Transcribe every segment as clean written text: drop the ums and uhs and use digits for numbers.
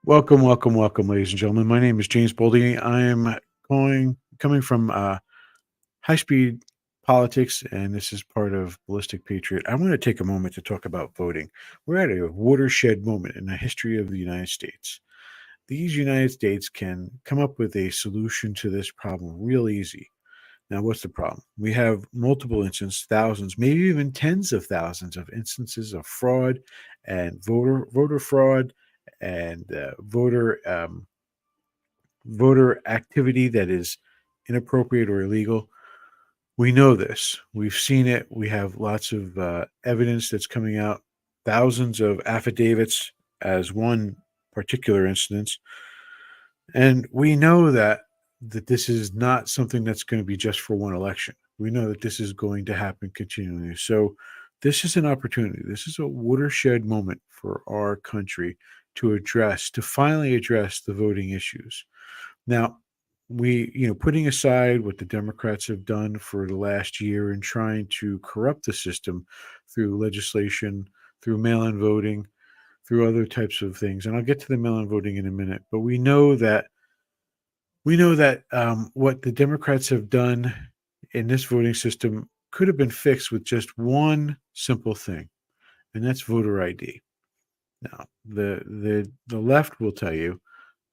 Welcome, welcome, welcome, ladies and gentlemen. My name is James Boldy. I am coming from high speed politics, and this is part of Ballistic Patriot. I want to take a moment to talk about voting. We're at a watershed moment in the history of the United States. These United States can come up with a solution to this problem real easy. Now, what's the problem? We have multiple instances, thousands, maybe even tens of thousands of instances of fraud and voter fraud and voter activity that is inappropriate or illegal. We know this. We've seen it. We have lots of evidence that's coming out, thousands of affidavits as one particular instance, and we know that this is not something that's going to be just for one election. We know that this is going to happen continually. So this is an opportunity. This is a watershed moment for our country to finally address the voting issues. Now, putting aside what the Democrats have done for the last year and trying to corrupt the system through legislation, through mail-in voting, through other types of things, and I'll get to the mail-in voting in a minute. But we know that what the Democrats have done in this voting system could have been fixed with just one simple thing, and that's voter ID. Now, the left will tell you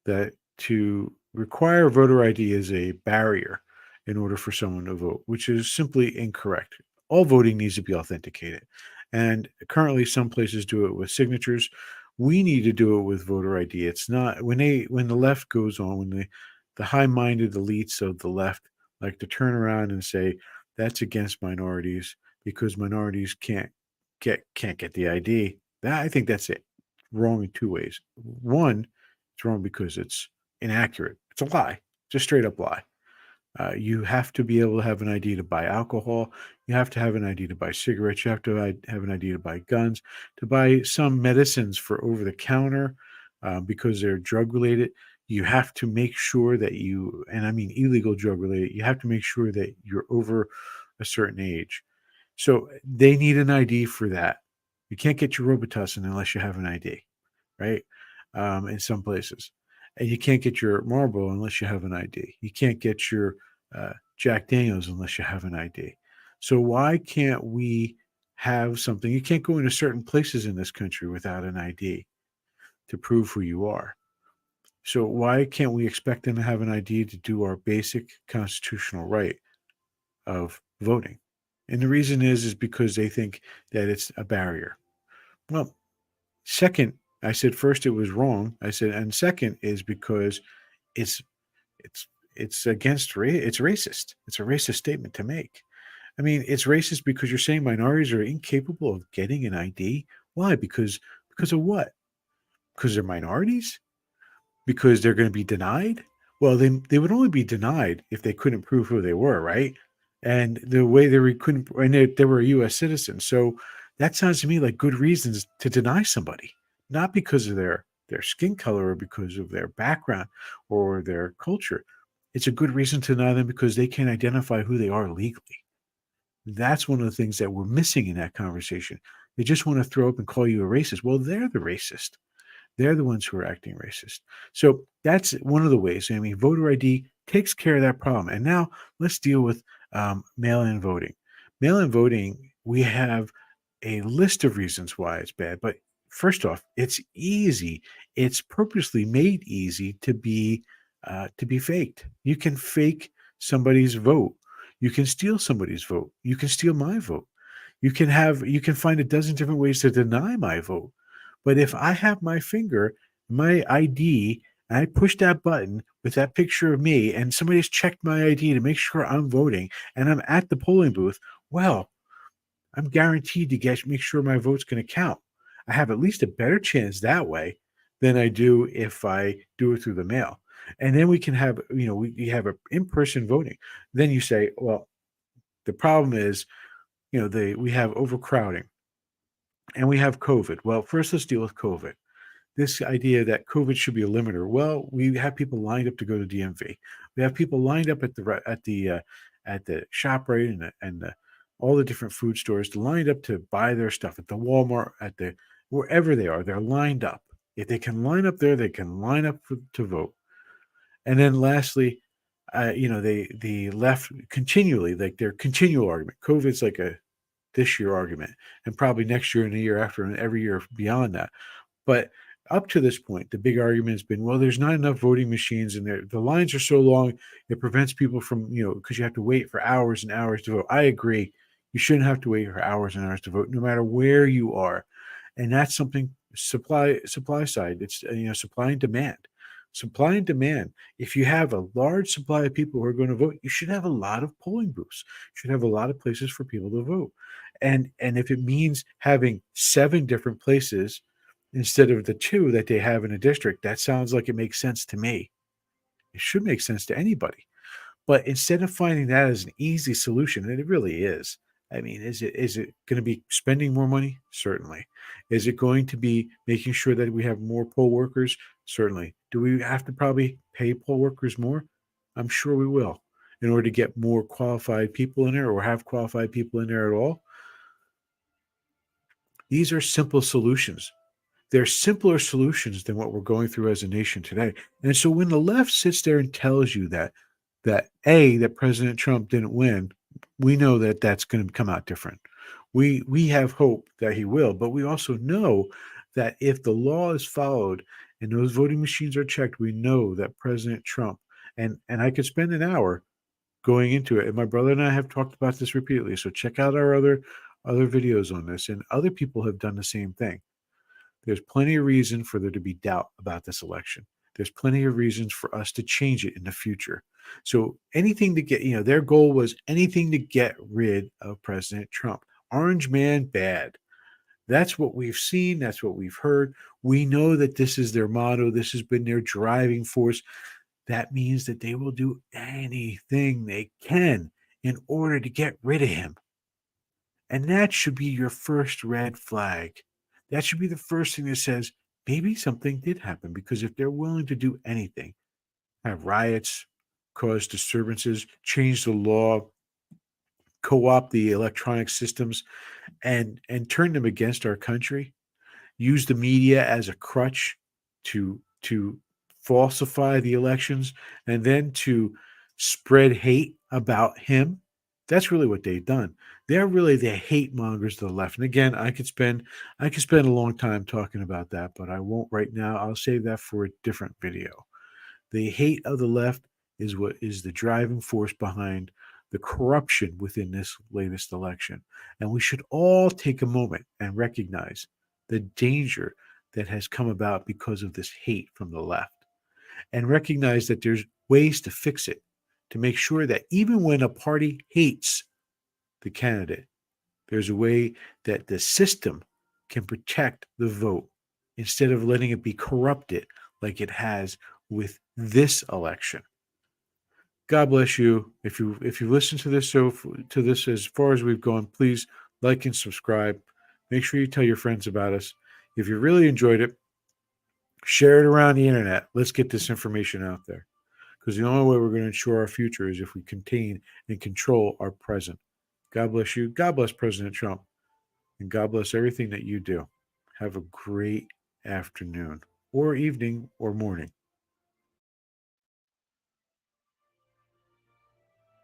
that to require voter ID is a barrier in order for someone to vote, which is simply incorrect. All voting needs to be authenticated. And currently some places do it with signatures. We need to do it with voter ID. It's not when the left goes on, when the high-minded elites of the left like to turn around and say that's against minorities because minorities can't get the ID. I think that's it. Wrong in two ways. One, it's wrong because it's inaccurate. It's a lie. It's a straight up lie. You have to be able to have an ID to buy alcohol. You have to have an ID to buy cigarettes. You have to have an ID to buy guns, to buy some medicines for over the counter because they're drug related. You have to make sure that and I mean illegal drug related, you have to make sure that you're over a certain age. So they need an ID for that. You can't get your Robitussin unless you have an ID, right? In some places. And you can't get your Marlboro unless you have an ID. You can't get your Jack Daniels unless you have an ID. So why can't we have something? You can't go into certain places in this country without an ID to prove who you are. So why can't we expect them to have an ID to do our basic constitutional right of voting? And the reason is because they think that it's a barrier. Well, second, I said first it was wrong. I said, and second is because it's it's it's racist. It's a racist statement to make. I mean, it's racist because you're saying minorities are incapable of getting an ID. Why? Because of what? Because they're minorities? Because they're going to be denied? Well, they would only be denied if they couldn't prove who they were, right? And the way couldn't, and they were a U.S. citizen. So that sounds to me like good reasons to deny somebody, not because of their skin color or because of their background or their culture. It's a good reason to deny them because they can't identify who they are legally. That's one of the things that we're missing in that conversation. They just want to throw up and call you a racist. Well, they're the racist. They're the ones who are acting racist. So that's one of the ways. I mean, voter ID takes care of that problem. And now let's deal with mail-in voting. Mail-in voting, we have a list of reasons why it's bad. But first off, it's easy. It's purposely made easy to be faked. You can fake somebody's vote. You can steal somebody's vote. You can steal my vote. You can find a dozen different ways to deny my vote. But if I have my finger, my ID, and I push that button with that picture of me, and somebody's checked my ID to make sure I'm voting, and I'm at the polling booth, well, I'm guaranteed to make sure my vote's going to count. I have at least a better chance that way than I do if I do it through the mail. And then we can have, we have a in-person voting. Then you say, well, the problem is, we have overcrowding and we have COVID. Well, first let's deal with COVID. This idea that COVID should be a limiter. Well, we have people lined up to go to DMV. We have people lined up at the ShopRite and all the different food stores lined up to buy their stuff at the Walmart, at the wherever they are. They're lined up. If they can line up there, they can line up to vote. And then lastly, the left continually, like their continual argument. COVID's like a this year argument, and probably next year and the year after, and every year beyond that. But up to this point, the big argument has been, well, there's not enough voting machines, and the lines are so long, it prevents people from, because you have to wait for hours and hours to vote. I agree. You shouldn't have to wait for hours and hours to vote, no matter where you are. And that's something supply side. It's supply and demand. Supply and demand. If you have a large supply of people who are going to vote, you should have a lot of polling booths. You should have a lot of places for people to vote. And if it means having 7 different places instead of the 2 that they have in a district, that sounds like it makes sense to me. It should make sense to anybody. But instead of finding that as an easy solution, and it really is. I mean, is it going to be spending more money? Certainly. Is it going to be making sure that we have more poll workers? Certainly. Do we have to probably pay poll workers more? I'm sure we will, in order to get more qualified people in there, or have qualified people in there at all. These are simple solutions. They're simpler solutions than what we're going through as a nation today. And so when the left sits there and tells you that President Trump didn't win, we know that that's going to come out different. We have hope that he will, but we also know that if the law is followed and those voting machines are checked, we know that President Trump, and I could spend an hour going into it. And my brother and I have talked about this repeatedly. So check out our other videos on this, and other people have done the same thing. There's plenty of reason for there to be doubt about this election. There's plenty of reasons for us to change it in the future. So anything to get, their goal was anything to get rid of President Trump. Orange man bad. That's what we've seen. That's what we've heard. We know that this is their motto. This has been their driving force. That means that they will do anything they can in order to get rid of him. And that should be your first red flag. That should be the first thing that says maybe something did happen, because if they're willing to do anything, have riots, cause disturbances, change the law, co-opt the electronic systems, and turn them against our country, use the media as a crutch to falsify the elections, and then to spread hate about him. That's really what they've done. They're really the hate mongers to the left. And again, I could spend a long time talking about that, but I won't right now. I'll save that for a different video. The hate of the left is what is the driving force behind the corruption within this latest election. And we should all take a moment and recognize the danger that has come about because of this hate from the left, and recognize that there's ways to fix it, to make sure that even when a party hates the candidate, there's a way that the system can protect the vote instead of letting it be corrupted like it has with this election. God bless you. If you listen to this to this as far as we've gone, please like and subscribe. Make sure you tell your friends about us. If you really enjoyed it, share it around the internet. Let's get this information out there, because the only way we're going to ensure our future is if we contain and control our present. God bless you. God bless President Trump. And God bless everything that you do. Have a great afternoon or evening or morning.